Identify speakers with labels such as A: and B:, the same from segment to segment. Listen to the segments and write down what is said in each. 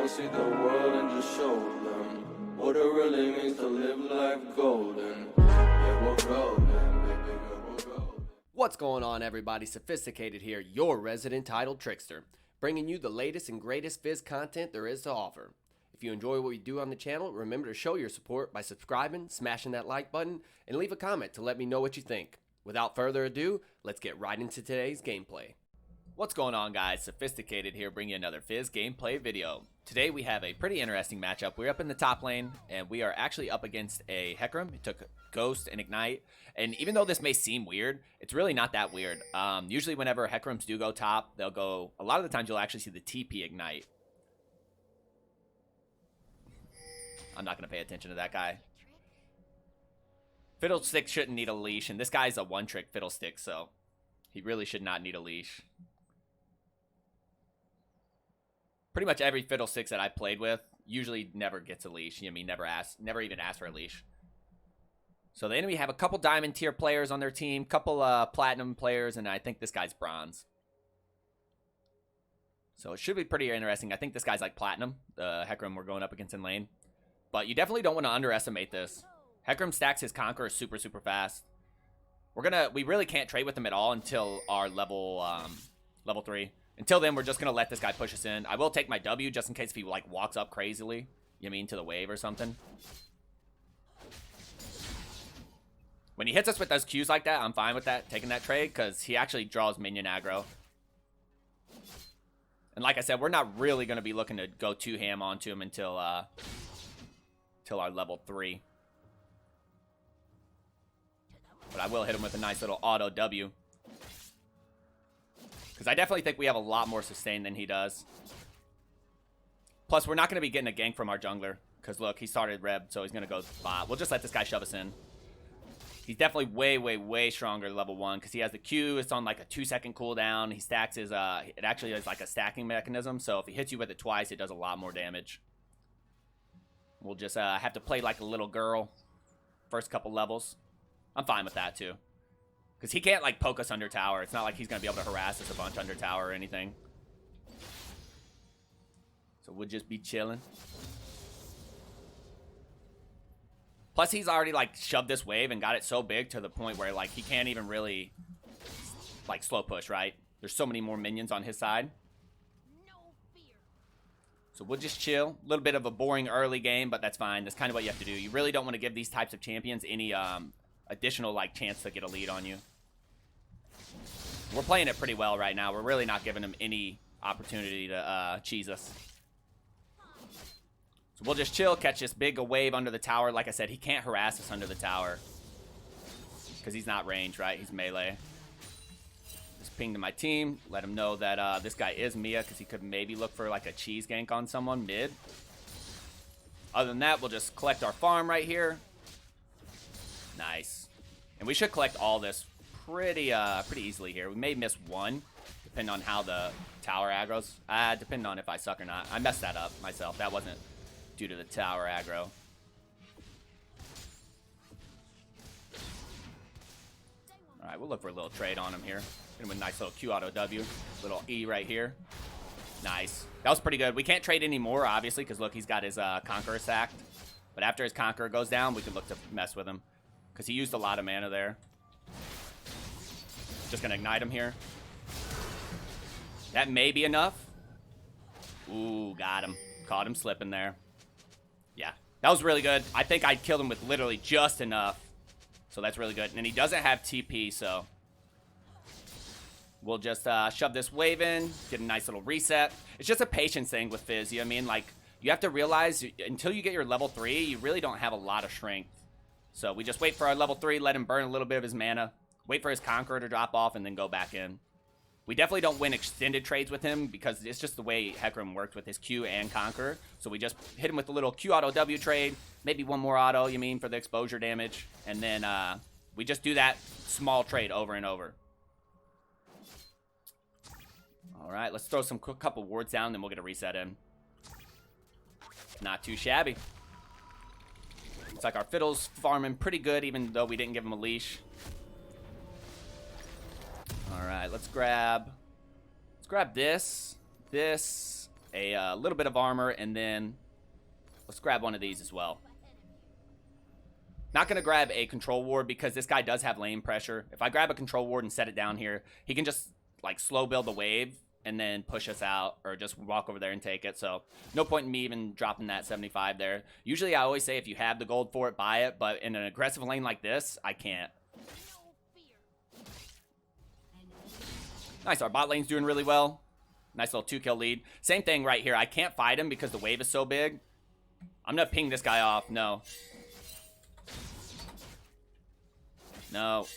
A: go see the world and just show them what it really means to live life golden. Yeah, we're golden, baby girl, we're golden.
B: What's going on, everybody? Sophizzticated here, your resident title trickster, bringing you the latest and greatest Fizz content there is to offer. If you enjoy what we do on the channel, remember to show your support by subscribing, smashing that like button, and leave a comment to let me know what you think. Without further ado, let's get right into today's gameplay. What's going on, guys? Sophizzticated here, bringing you another Fizz gameplay video. Today we have a pretty interesting matchup. We're up in the top lane, and we are actually up against a Hecarim. He took Ghost and Ignite, and even though this may seem weird, it's really not that weird. Usually whenever Hecarims do go top, they'll go, a lot of the times you'll actually see the TP Ignite. I'm not going to pay attention to that guy. Fiddlestick shouldn't need a leash, and this guy's a one-trick Fiddlestick, so he really should not need a leash. Pretty much every Fiddlesticks that I played with usually never gets a leash. You know what I mean? Never even ask for a leash. So the enemy have a couple diamond tier players on their team, couple platinum players, and I think this guy's bronze. So it should be pretty interesting. I think this guy's like platinum, the Hecarim we're going up against in lane. But you definitely don't want to underestimate this. Hecarim stacks his Conqueror super fast. We really can't trade with him at all until our level 3. Until then, we're just gonna let this guy push us in. I will take my W just in case if he like walks up crazily. You know what I mean, to the wave or something. When he hits us with those Qs like that, I'm fine with that, taking that trade, because he actually draws minion aggro. And like I said, we're not really gonna be looking to go too ham onto him until our level 3. But I will hit him with a nice little auto W. Because I definitely think we have a lot more sustain than he does. Plus, we're not going to be getting a gank from our jungler. Because look, he started Reb, so he's going to go bot. We'll just let this guy shove us in. He's definitely way stronger level 1. Because he has the Q, it's on like a 2-second cooldown. He stacks his, it actually is like a stacking mechanism. So if he hits you with it twice, it does a lot more damage. We'll just have to play like a little girl. First couple levels. I'm fine with that too. Because he can't, like, poke us under tower. It's not like he's going to be able to harass us a bunch under tower or anything. So we'll just be chilling. Plus, he's already, like, shoved this wave and got it so big to the point where, like, he can't even really, like, slow push, right? There's so many more minions on his side. So we'll just chill. A little bit of a boring early game, but that's fine. That's kind of what you have to do. You really don't want to give these types of champions any, additional like chance to get a lead on you. We're playing it pretty well right now. We're really not giving him any opportunity to cheese us. So we'll just chill, catch this big wave under the tower. Like I said, he can't harass us under the tower because he's not ranged, right? He's melee. Just ping to my team, let him know that this guy is Mia because he could maybe look for like a cheese gank on someone mid. Other than that, we'll just collect our farm right here. Nice. And we should collect all this pretty easily here. We may miss one, depending on how the tower aggro's. Depending on if I suck or not. I messed that up myself. That wasn't due to the tower aggro. Alright, we'll look for a little trade on him here. Hit him with a nice little Q auto W. Little E right here. Nice. That was pretty good. We can't trade anymore, obviously, because look, he's got his Conqueror sacked. But after his Conqueror goes down, we can look to mess with him. Because he used a lot of mana there. Just going to ignite him here. That may be enough. Ooh, got him. Caught him slipping there. Yeah, that was really good. I think I killed him with literally just enough. So that's really good. And he doesn't have TP, so we'll just shove this wave in. Get a nice little reset. It's just a patience thing with Fizz. You know what I mean? Like, you have to realize until you get your level 3, you really don't have a lot of strength. So we just wait for our level 3, let him burn a little bit of his mana, wait for his Conqueror to drop off, and then go back in. We definitely don't win extended trades with him because it's just the way Hecarim worked with his Q and Conqueror. So we just hit him with a little Q auto W trade, maybe one more auto, you mean, for the exposure damage. And then we just do that small trade over and over. All right, let's throw some couple wards down, then we'll get a reset in. Not too shabby. Looks like our Fiddle's farming pretty good, even though we didn't give him a leash. All right, let's grab this,
C: a little bit of armor, and then let's grab one of these as well. Not going to grab a control ward because this guy does have lane pressure. If I grab a control ward and set it down here, he can just like slow build the wave and then push us out or just walk over there and take it. So no point in me even dropping that 75 there. Usually I always say if you have the gold for it, buy it. But in an aggressive lane like this, I can't. Nice, our bot lane's doing really well. Nice little 2-kill lead. Same thing right here. I can't fight him because the wave is so big. I'm going to ping this guy off. No. No.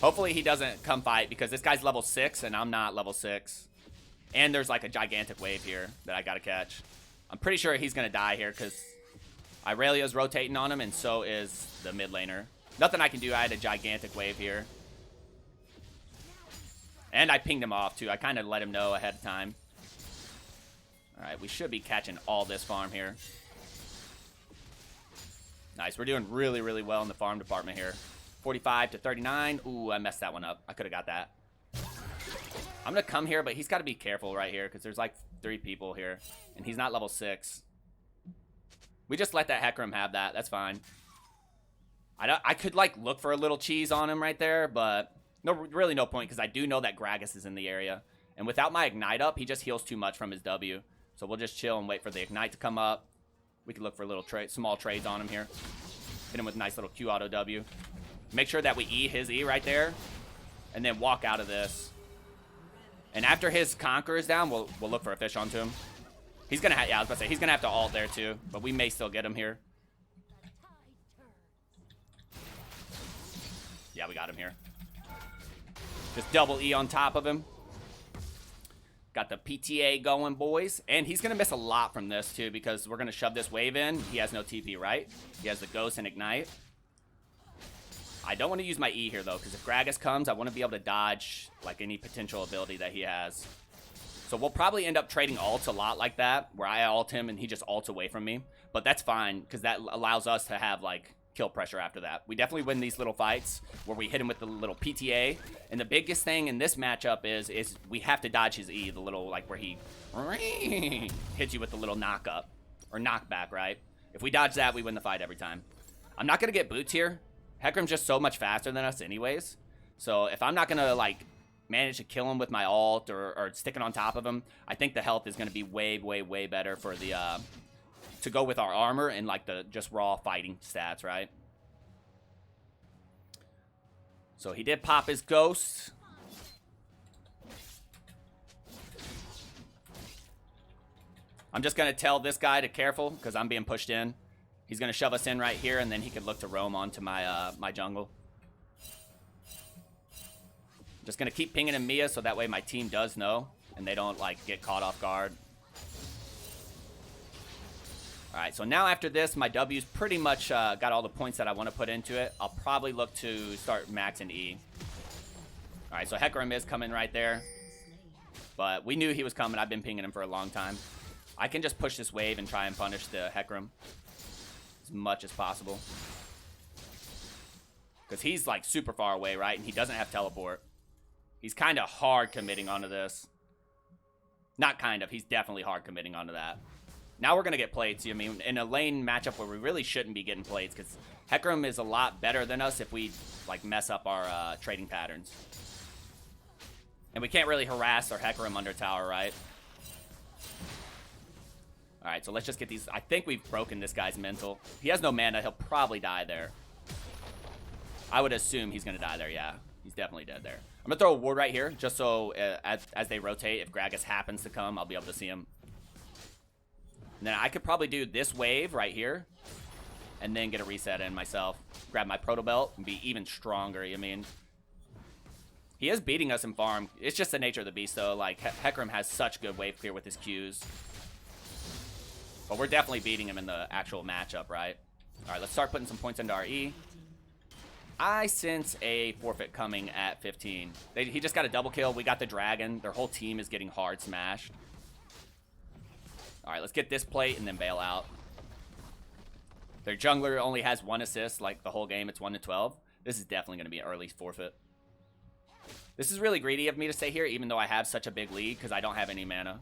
C: Hopefully he doesn't come fight because this guy's level 6 and I'm not level 6. And there's like a gigantic wave here that I got to catch. I'm pretty sure he's going to die here because Irelia's rotating on him and so is the mid laner. Nothing I can do. I had a gigantic wave here. And I pinged him off too. I kind of let him know ahead of time. Alright, we should be catching all this farm here. Nice. We're doing really, really well in the farm department here. 45 to 39. Ooh, I messed that one up. I could have got that. I'm going to come here, but he's got to be careful right here because there's like 3 people here. And he's not level 6. We just let that Hecarim have that. That's fine. I could like look for a little cheese on him right there, but really no point because I do know that Gragas is in the area. And without my Ignite up, he just heals too much from his W. So we'll just chill and wait for the Ignite to come up. We can look for little small trades on him here. Hit him with a nice little Q auto W. Make sure that we E his E right there. And then walk out of this. And after his Conqueror is down, we'll look for a fish onto him. He's going to have, yeah, I was about to say, he's going to have to ult there too. But we may still get him here. Yeah, we got him here. Just double E on top of him. Got the PTA going, boys. And he's going to miss a lot from this, too, because we're going to shove this wave in. He has no TP, right? He has the Ghost and Ignite. I don't want to use my E here, though, because if Gragas comes, I want to be able to dodge, like, any potential ability that he has. So we'll probably end up trading ults a lot like that, where I ult him and he just ults away from me. But that's fine, because that allows us to have, like, kill pressure after that. We definitely win these little fights where we hit him with the little PTA. And the biggest thing in this matchup is we have to dodge his E, the little, like, where he hits you with the little knock-up or knockback, right? If we dodge that, we win the fight every time. I'm not going to get boots here. Hecarim's just so much faster than us anyways. So if I'm not going to, like, manage to kill him with my ult or sticking on top of him, I think the health is going to be way, way, way better for the, to go with our armor and, like, the just raw fighting stats, right? So he did pop his Ghost. I'm just going to tell this guy to careful because I'm being pushed in. He's going to shove us in right here, and then he could look to roam onto my my jungle. Just going to keep pinging him Mia so that way my team does know, and they don't, like, get caught off guard. Alright, so now after this, my W's pretty much got all the points that I want to put into it. I'll probably look to start maxing E. Alright, so Hecarim is coming right there. But we knew he was coming. I've been pinging him for a long time. I can just push this wave and try and punish the Hecarim as much as possible. Because he's, like, super far away, right? And he doesn't have teleport. He's kind of hard committing onto this. Not kind of. He's definitely hard committing onto that. Now we're going to get plates. I mean, in a lane matchup where we really shouldn't be getting plates because Hecarim is a lot better than us if we, like, mess up our trading patterns. And we can't really harass our Hecarim under tower, right? Alright, so let's just get these. I think we've broken this guy's mental. He has no mana. He'll probably die there. I would assume he's going to die there, yeah. He's definitely dead there. I'm going to throw a ward right here just so as they rotate, if Gragas happens to come, I'll be able to see him. And then I could probably do this wave right here and then get a reset in myself. Grab my Proto Belt and be even stronger. I mean, he is beating us in farm. It's just the nature of the beast, though. Like, Hecarim has such good wave clear with his Qs. But we're definitely beating him in the actual matchup, right? All right, let's start putting some points into our E. I sense a forfeit coming at 15. He just got a double kill. We got the dragon. Their whole team is getting hard smashed. All right, let's get this plate and then bail out. Their jungler only has 1 assist, like the whole game. It's 1 to 12. This is definitely going to be an early forfeit. This is really greedy of me to stay here, even though I have such a big lead, because I don't have any mana.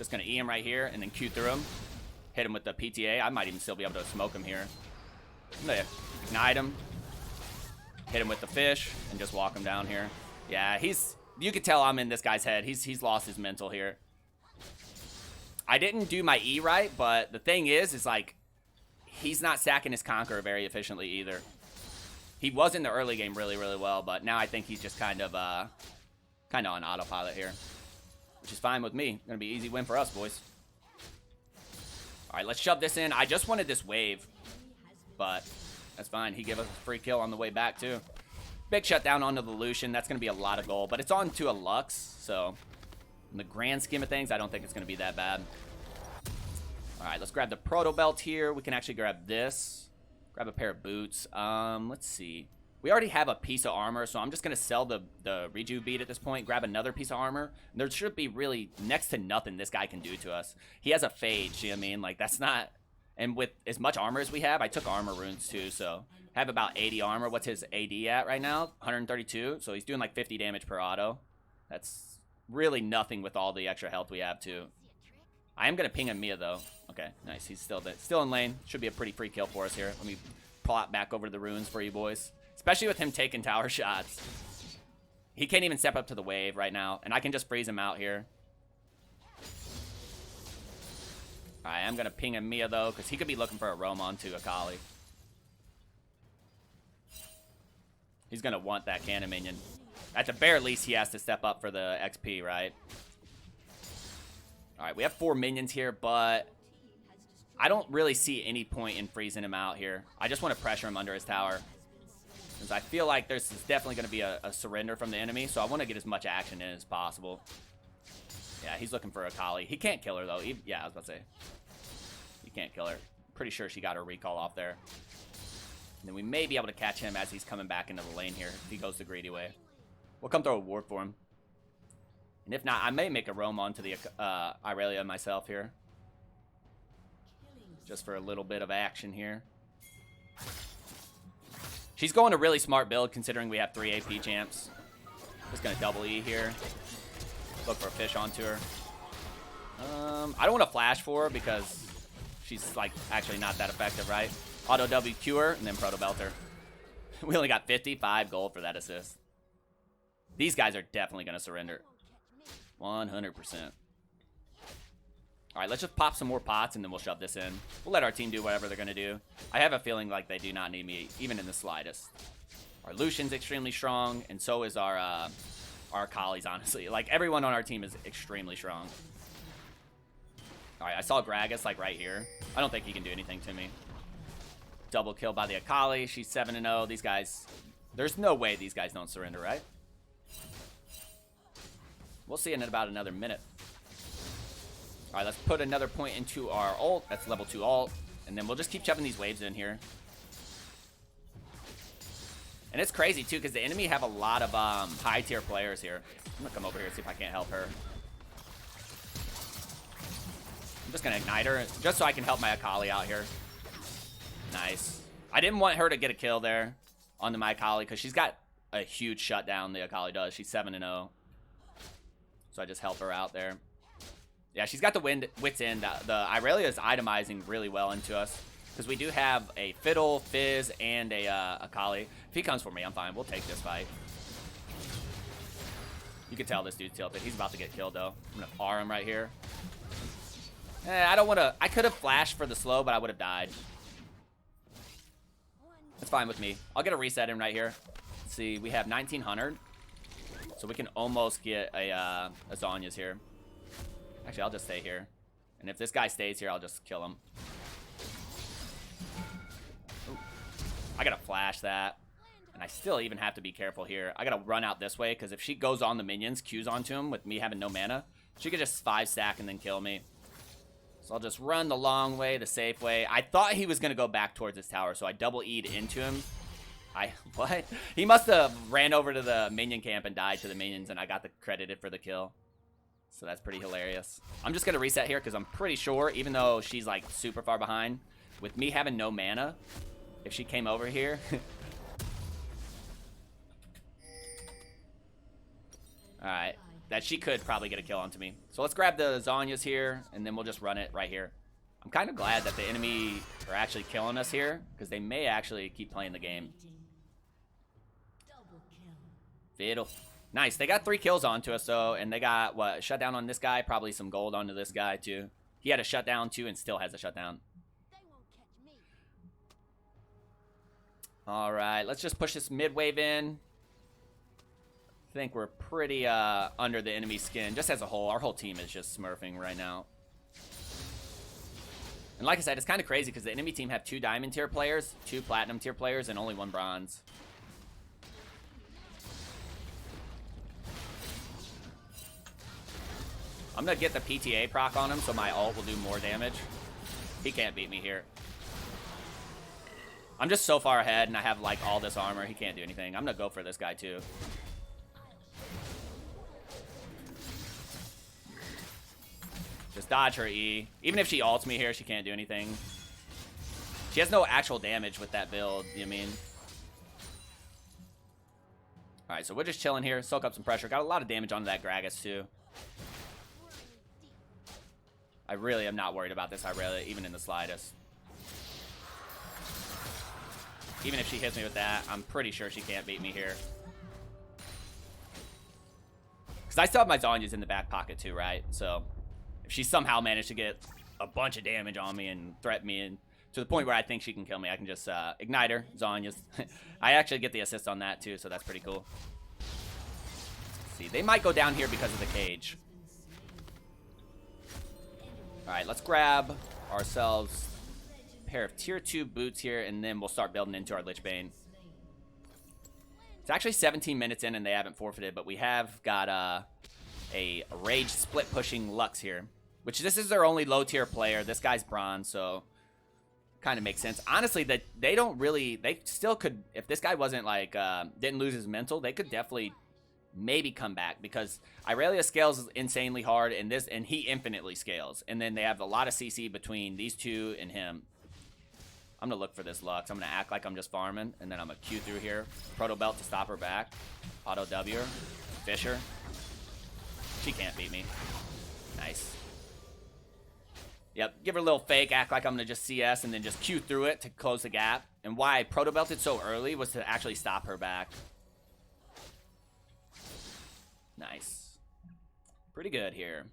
C: Just gonna E him right here and then Q through him. Hit him with the PTA. I might even still be able to smoke him here. I'm gonna ignite him. Hit him with the fish and just walk him down here. Yeah, you could tell I'm in this guy's head. He's lost his mental here. I didn't do my E right, but the thing is like, he's not stacking his Conqueror very efficiently either. He was in the early game really, really well, but now I think he's just kind of on autopilot here, which is fine with me. Gonna be easy win for us, boys. All right, let's shove this in. I just wanted this wave, but that's fine. He gave us a free kill on the way back too. Big shutdown onto the Lucian. That's gonna be a lot of gold, but it's on to a Lux, so in the grand scheme of things, I don't think it's gonna be that bad. All right, let's grab the Proto Belt here. We can actually grab this. Grab a pair of boots. Let's see. We already have a piece of armor, so I'm just going to sell the Reju bead at this point. Grab another piece of armor. There should be really next to nothing this guy can do to us. He has a Phage, you know what I mean? Like, that's not... And with as much armor as we have, I took armor runes too, so... I have about 80 armor. What's his AD at right now? 132. So he's doing like 50 damage per auto. That's really nothing with all the extra health we have too. I am going to ping him Mia, though. Okay, nice. He's still in lane. Should be a pretty free kill for us here. Let me plot back over to the runes for you boys. Especially with him taking tower shots. He can't even step up to the wave right now. And I can just freeze him out here. Alright, I'm going to ping him Mia, though, because he could be looking for a roam onto Akali. He's going to want that cannon minion. At the bare least, he has to step up for the XP, right? All right, we have 4 minions here, but I don't really see any point in freezing him out here. I just want to pressure him under his tower, because I feel like there's definitely going to be a surrender from the enemy, so I want to get as much action in as possible. Yeah, he's looking for Akali. He can't kill her, though. Yeah, I was about to say. He can't kill her. Pretty sure she got her recall off there. And then we may be able to catch him as he's coming back into the lane here, if he goes the greedy way. We'll come throw a ward for him. And if not, I may make a roam onto the Irelia myself here. Just for a little bit of action here. She's going a really smart build considering we have 3 AP champs. Just going to double E here. Look for a fish onto her. I don't want to flash for her because she's like actually not that effective, right? Auto W Q her and then Proto Belt her. We only got 55 gold for that assist. These guys are definitely going to surrender. 100%. All right, let's just pop some more pots and then we'll shove this in. We'll let our team do whatever they're going to do. I have a feeling like they do not need me, even in the slightest. Our Lucian's extremely strong, and so is our Akali's, honestly. Like, everyone on our team is extremely strong. All right, I saw Gragas, like, right here. I don't think he can do anything to me. Double kill by the Akali. She's 7-0. These guys... There's no way these guys don't surrender, right? We'll see in about another minute. All right, let's put another point into our ult. That's level 2 ult. And then we'll just keep shoving these waves in here. And it's crazy, too, because the enemy have a lot of high-tier players here. I'm going to come over here and see if I can't help her. I'm just going to ignite her, just so I can help my Akali out here. Nice. I didn't want her to get a kill there on the my Akali, because she's got a huge shutdown, the Akali does. She's 7-0. So I just help her out there. Yeah, she's got the wits end. The Irelia is itemizing really well into us. Because we do have a Fiddle, Fizz, and a Akali. If he comes for me, I'm fine. We'll take this fight. You can tell this dude's tilted. He's about to get killed, though. I'm going to R him right here. I don't want to... I could have flashed for the slow, but I would have died. That's fine with me. I'll get a reset in right here. Let's see. We have 1900. So we can almost get a Zhonya's here. Actually, I'll just stay here. And if this guy stays here, I'll just kill him. Ooh. I gotta flash that. And I still even have to be careful here. I gotta run out this way, because if she goes on the minions, Qs onto him with me having no mana, she could just 5-stack and then kill me. So I'll just run the long way, the safe way. I thought he was gonna go back towards his tower, so I double E'd into him. What? He must have ran over to the minion camp and died to the minions, and I got credited for the kill. So that's pretty hilarious. I'm just going to reset here because I'm pretty sure, even though she's like super far behind, with me having no mana, if she came over here... Alright. that she could probably get a kill onto me. So let's grab the Zhonya's here, and then we'll just run it right here. I'm kind of glad that the enemy are actually killing us here, because they may actually keep playing the game. Fiddle. Nice. They got 3 kills onto us, though, and they got, what, shutdown on this guy, probably some gold onto this guy, too. He had a shutdown, too, and still has a shutdown. All right, let's just push this mid wave in. I think we're pretty under the enemy skin, just as a whole. Our whole team is just smurfing right now. And like I said, it's kind of crazy because the enemy team have 2 diamond tier players, 2 platinum tier players, and only 1 bronze. I'm going to get the PTA proc on him so my ult will do more damage. He can't beat me here. I'm just so far ahead, and I have, like, all this armor. He can't do anything. I'm going to go for this guy, too. Just dodge her E. Even if she ults me here, she can't do anything. She has no actual damage with that build, you know what I mean? Alright, so we're just chilling here. Soak up some pressure. Got a lot of damage onto that Gragas, too. I really am not worried about this Irelia, even in the slightest. Even if she hits me with that, I'm pretty sure she can't beat me here. Because I still have my Zhonya's in the back pocket too, right? So if she somehow managed to get a bunch of damage on me and threaten me and to the point where I think she can kill me, I can just ignite her, Zhonya's. I actually get the assist on that too, so that's pretty cool. Let's see, they might go down here because of the cage. Alright, let's grab ourselves a pair of tier 2 boots here, and then we'll start building into our Lich Bane. It's actually 17 minutes in and they haven't forfeited, but we have got a rage split pushing Lux here, which this is their only low tier player. This guy's bronze, so kind of makes sense. Honestly, that they don't really, they still could, if this guy wasn't like, didn't lose his mental, they could definitely maybe come back because Irelia scales insanely hard and he infinitely scales. And then they have a lot of CC between these two and him. I'm going to look for this Lux. I'm going to act like I'm just farming, and then I'm going to Q through here. Proto Belt to stop her back. Auto W her. Fish her. She can't beat me. Nice. Yep, give her a little fake, act like I'm going to just CS, and then just Q through it to close the gap. And why I Proto Belted so early was to actually stop her back. Nice. Pretty good here.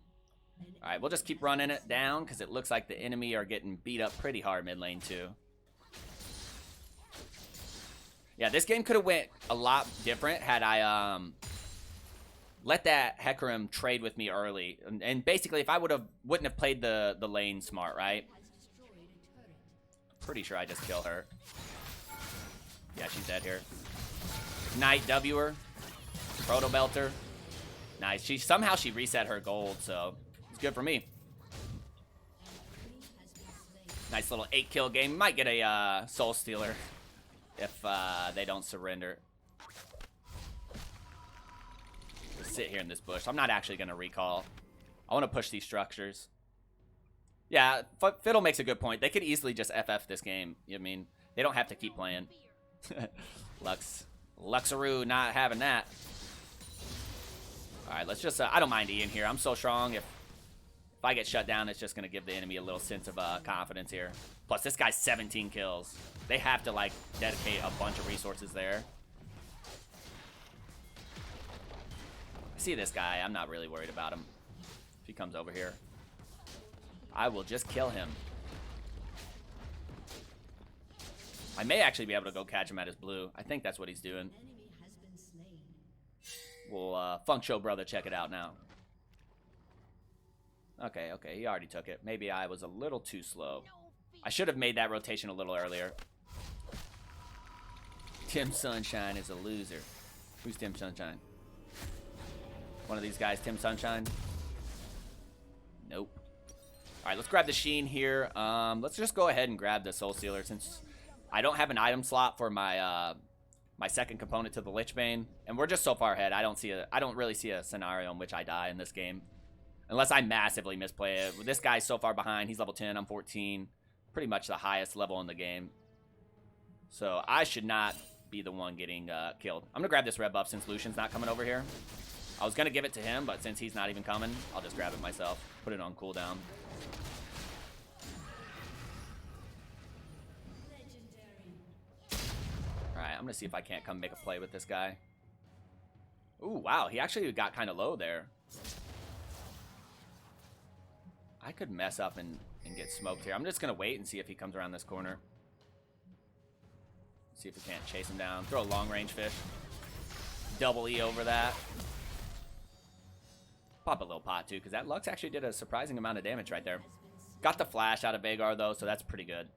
C: Alright, we'll just keep running it down because it looks like the enemy are getting beat up pretty hard mid lane too. Yeah, this game could have went a lot different had I let that Hecarim trade with me early. And basically, if I wouldn't have played the lane smart, right? Pretty sure I just kill her. Yeah, she's dead here. Ignite W her. Proto Belter. Nice. Somehow she reset her gold, so it's good for me. Nice little 8-kill game. Might get a Soul Stealer if they don't surrender. Just sit here in this bush. I'm not actually going to recall. I want to push these structures. Yeah, Fiddle makes a good point. They could easily just FF this game. I mean, they don't have to keep playing. Luxaroo not having that. Alright, let's just, I don't mind Ian here. I'm so strong. If I get shut down, it's just going to give the enemy a little sense of confidence here. Plus, this guy's 17 kills. They have to, like, dedicate a bunch of resources there. I see this guy. I'm not really worried about him. If he comes over here, I will just kill him. I may actually be able to go catch him at his blue. I think that's what he's doing. We'll Funk Show Brother check it out now. Okay, he already took it. Maybe I was a little too slow. I should have made that rotation a little earlier. Tim Sunshine is a loser. Who's Tim Sunshine? One of these guys, Tim Sunshine? Nope. Alright, let's grab the Sheen here. Let's just go ahead and grab the Soul Stealer since I don't have an item slot for my my second component to the Lich Bane, and we're just so far ahead. I don't really see a scenario in which I die in this game, unless I massively misplay it. This guy's so far behind. He's level 10. I'm 14. Pretty much the highest level in the game, so I should not be the one getting killed. I'm gonna grab this red buff since Lucian's not coming over here. I was going to give it to him, but since he's not even coming, I'll just grab it myself. Put it on cooldown. Alright, I'm going to see if I can't come make a play with this guy. Ooh, wow. He actually got kind of low there. I could mess up and get smoked here. I'm just going to wait and see if he comes around this corner. See if we can't chase him down. Throw a long-range fish. Double E over that. Pop a little pot, too, because that Lux actually did a surprising amount of damage right there. Got the flash out of Veigar, though, so that's pretty good.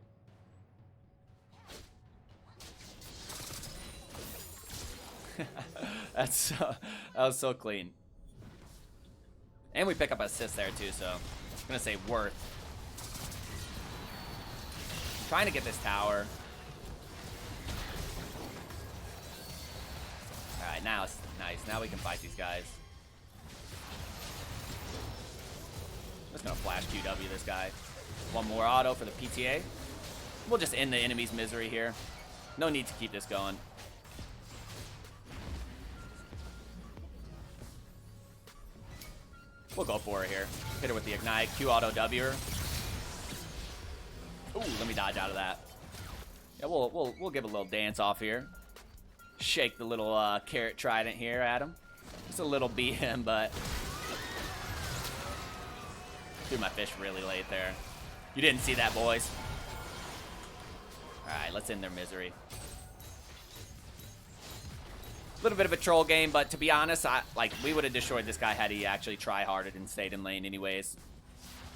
C: That was so clean. And we pick up assist there, too, so I'm going to say worth. Trying to get this tower. Alright, now it's nice. Now we can fight these guys. I'm just going to flash QW this guy. One more auto for the PTA. We'll just end the enemy's misery here. No need to keep this going. We'll go for it here. Hit her with the Ignite. Q auto W her. Ooh, let me dodge out of that. Yeah, we'll give a little dance off here. Shake the little carrot trident here at him. Just a little BM, but threw my fish really late there. You didn't see that, boys. All right, let's end their misery. A little bit of a troll game, but to be honest, we would have destroyed this guy had he actually try-harded and stayed in lane anyways.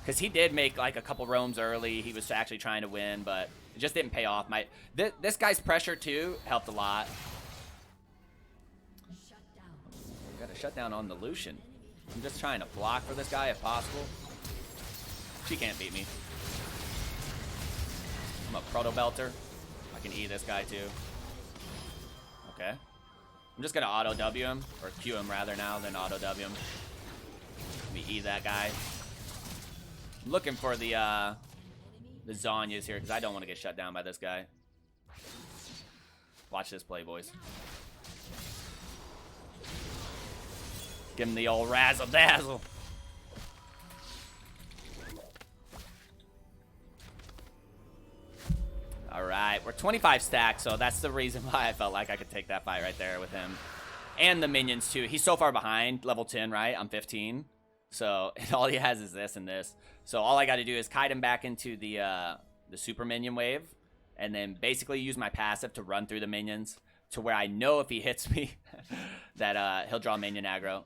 C: Because he did make like a couple roams early. He was actually trying to win, but it just didn't pay off. This guy's pressure too helped a lot. Got a shutdown on the Lucian. I'm just trying to block for this guy if possible. She can't beat me. I'm a proto belter. I can E this guy too. Okay. I'm just gonna auto W him, or Q him rather now than auto W him. Let me E that guy. I'm looking for the Zhonya's here because I don't want to get shut down by this guy. Watch this play, boys. Give him the old razzle dazzle. All right, we're 25 stacks, so that's the reason why I felt like I could take that fight right there with him. And the minions, too. He's so far behind, level 10, right? I'm 15. So, and all he has is this and this. So, all I got to do is kite him back into the super minion wave, and then basically use my passive to run through the minions to where I know if he hits me that he'll draw minion aggro.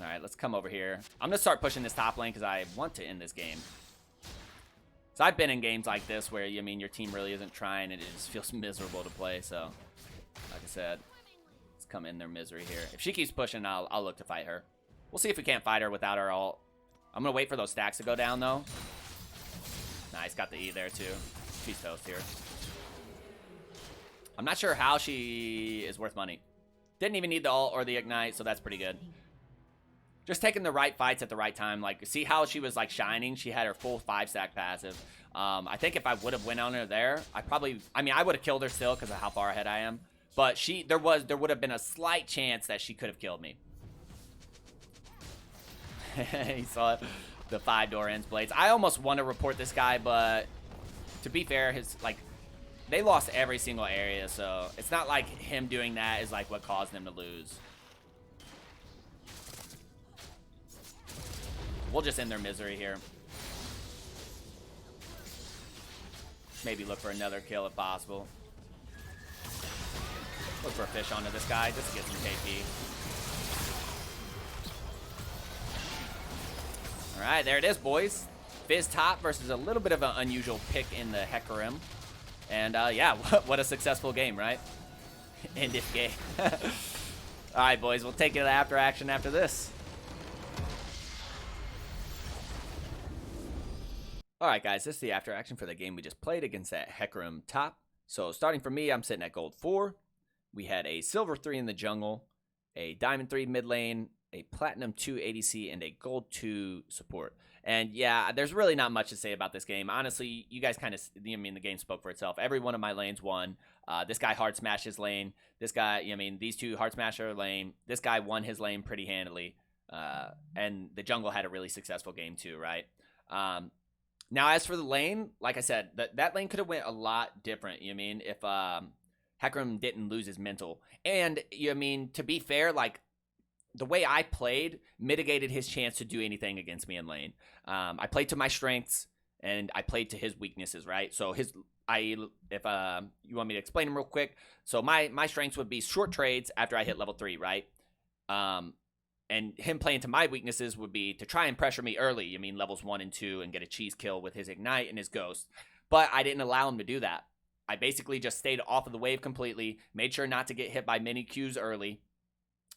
C: All right, let's come over here. I'm going to start pushing this top lane because I want to end this game. So I've been in games like this where, your team really isn't trying and it just feels miserable to play. So, like I said, let's come in their misery here. If she keeps pushing, I'll look to fight her. We'll see if we can't fight her without her ult. I'm going to wait for those stacks to go down, though. Nice, got the E there, too. She's toast here. I'm not sure how she is worth money. Didn't even need the ult or the Ignite, so that's pretty good. Just taking the right fights at the right time. Like, see how she was, shining? She had her full 5-stack passive. I think if I would have went on her there, I would have killed her still because of how far ahead I am. But there would have been a slight chance that she could have killed me. He saw it. The 5-door ends blades. I almost want to report this guy, but to be fair, they lost every single area, so it's not like him doing that is, what caused them to lose. We'll just end their misery here. Maybe look for another kill if possible. Look for a fish onto this guy just to get some KP. All right, there it is, boys. Fizz top versus a little bit of an unusual pick in the Hecarim. And yeah, what a successful game, right? End if game. All right, boys, we'll take it after action after this. Alright guys, this is the after action for the game we just played against that Hecarim top. So starting for me, I'm sitting at gold 4. We had a silver 3 in the jungle, a diamond 3 mid lane, a Platinum 2 ADC, and a Gold 2 support. And yeah, there's really not much to say about this game. Honestly, you guys kind of, I mean, the game spoke for itself. Every one of my lanes won. This guy hard smashed his lane. This guy, I mean, these two hard smashed their lane. This guy won his lane pretty handily. And the jungle had a really successful game too, right? Now, as for the lane, like I said, that lane could have went a lot different, you mean, if Hecarim didn't lose his mental. And, you mean, to be fair, like, the way I played mitigated his chance to do anything against me in lane. I played to my strengths, and I played to his weaknesses, right? So if you want me to explain them real quick. So my strengths would be short trades after I hit level 3, right? And him playing to my weaknesses would be to try and pressure me early. You mean levels 1 and 2 and get a cheese kill with his Ignite and his Ghost. But I didn't allow him to do that. I basically just stayed off of the wave completely, made sure not to get hit by many Qs early.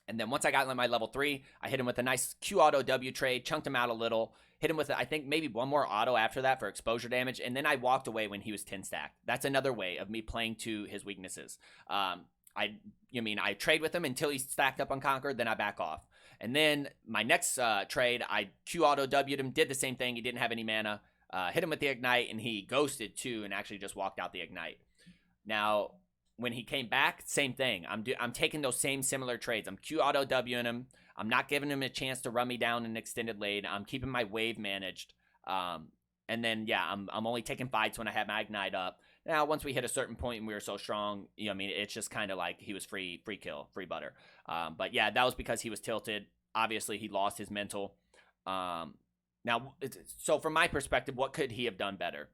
C: And then once I got in my level 3, I hit him with a nice Q auto W trade, chunked him out a little, hit him with, I think, maybe one more auto after that for exposure damage, and then I walked away when he was 10 stacked. That's another way of me playing to his weaknesses. I trade with him until he's stacked up on Conquer, then I back off. And then my next trade, I Q auto W'd him, did the same thing. He didn't have any mana, hit him with the Ignite, and he ghosted too, and actually just walked out the Ignite. Now, when he came back, same thing. I'm taking those same similar trades. I'm Q auto W'ing him. I'm not giving him a chance to run me down in an extended lane. I'm keeping my wave managed. And then, yeah, I'm only taking fights when I have my Ignite up. Now, once we hit a certain point and we were so strong, you know, I mean, it's just kind of like he was free kill, free butter. But yeah, that was because he was tilted. Obviously, he lost his mental. Now, so from my perspective, what could he have done better?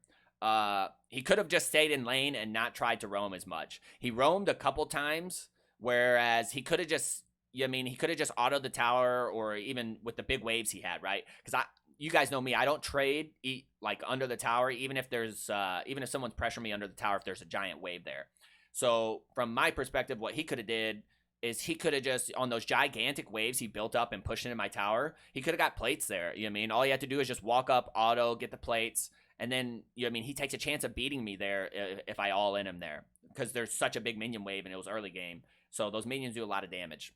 C: He could have just stayed in lane and not tried to roam as much. He roamed a couple times, whereas he could have just, he could have just autoed the tower, or even with the big waves he had, right? Because you guys know me, I don't trade like under the tower, even if someone's pressuring me under the tower if there's a giant wave there. So from my perspective, what he could have did is he could have just, on those gigantic waves he built up and pushed into my tower, he could have got plates there. You know what I mean? All you have to do is just walk up, auto, get the plates, and then, you know what I mean, he takes a chance of beating me there if I all in him there, because there's such a big minion wave and it was early game. So those minions do a lot of damage.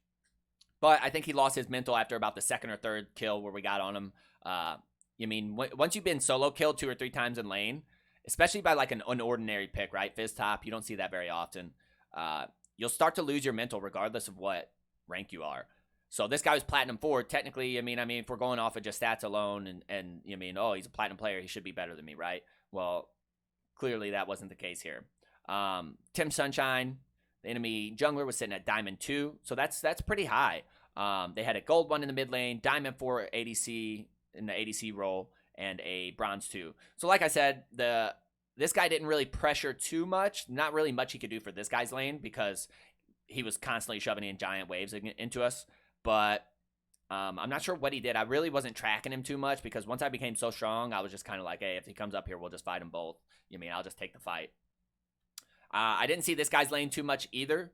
C: But I think he lost his mental after about the second or third kill where we got on him. Once you've been solo killed 2 or 3 times in lane, especially by like an unordinary pick, right? Fizz top, you don't see that very often. You'll start to lose your mental regardless of what rank you are. So this guy was Platinum 4. Technically, if we're going off of just stats alone and he's a Platinum player, he should be better than me, right? Well, clearly that wasn't the case here. Tim Sunshine, the enemy jungler, was sitting at Diamond 2. So that's pretty high. They had a Gold 1 in the mid lane, Diamond 4 ADC in the ADC role, and a Bronze 2. So like I said, this guy didn't really pressure too much. Not really much he could do for this guy's lane because he was constantly shoving in giant waves into us. But I'm not sure what he did. I really wasn't tracking him too much because once I became so strong, I was just kind of like, hey, if he comes up here, we'll just fight them both. I'll just take the fight. I didn't see this guy's lane too much either.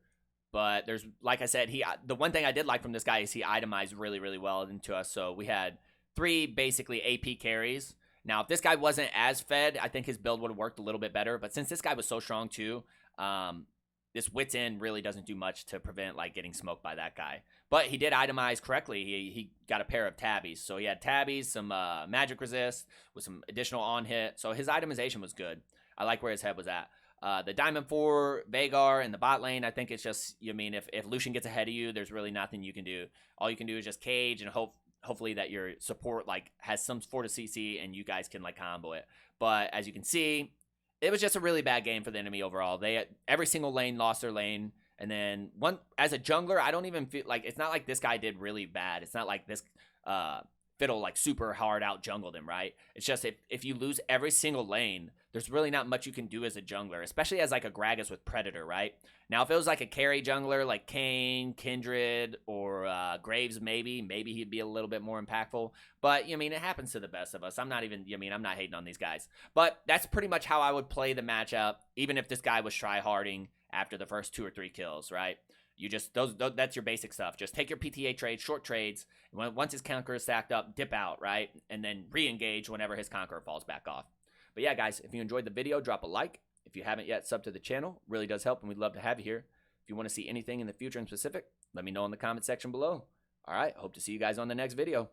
C: But there's, like I said, the one thing I did like from this guy is he itemized really, really well into us. So we had 3 basically AP carries. Now, if this guy wasn't as fed, I think his build would have worked a little bit better. But since this guy was so strong too, this Wit's End really doesn't do much to prevent like getting smoked by that guy. But he did itemize correctly. He got a pair of tabbies. So he had tabbies, some magic resist with some additional on hit. So his itemization was good. I like where his head was at. The Diamond 4, Veigar, and the bot lane, I think it's just, if Lucian gets ahead of you, there's really nothing you can do. All you can do is just cage and hopefully that your support like has some sort of CC and you guys can like combo it. But as you can see, it was just a really bad game for the enemy overall. Every single lane lost their lane. And then as a jungler, I don't even feel like, it's not like this guy did really bad. It's not like this Fiddle like super hard out jungled him, right? It's just if you lose every single lane, there's really not much you can do as a jungler, especially as like a Gragas with Predator, right? Now, if it was like a carry jungler like Kayn, Kindred, or Graves, maybe he'd be a little bit more impactful. But, it happens to the best of us. I'm not hating on these guys. But that's pretty much how I would play the matchup, even if this guy was try-harding after the first 2 or 3 kills, right? You just, that's your basic stuff. Just take your PTA trades, short trades, and once his Conqueror is stacked up, dip out, right? And then re-engage whenever his Conqueror falls back off. But yeah, guys, if you enjoyed the video, drop a like. If you haven't yet, sub to the channel. Really does help, and we'd love to have you here. If you want to see anything in the future in specific, let me know in the comment section below.
B: All right, hope to see you guys on the next video.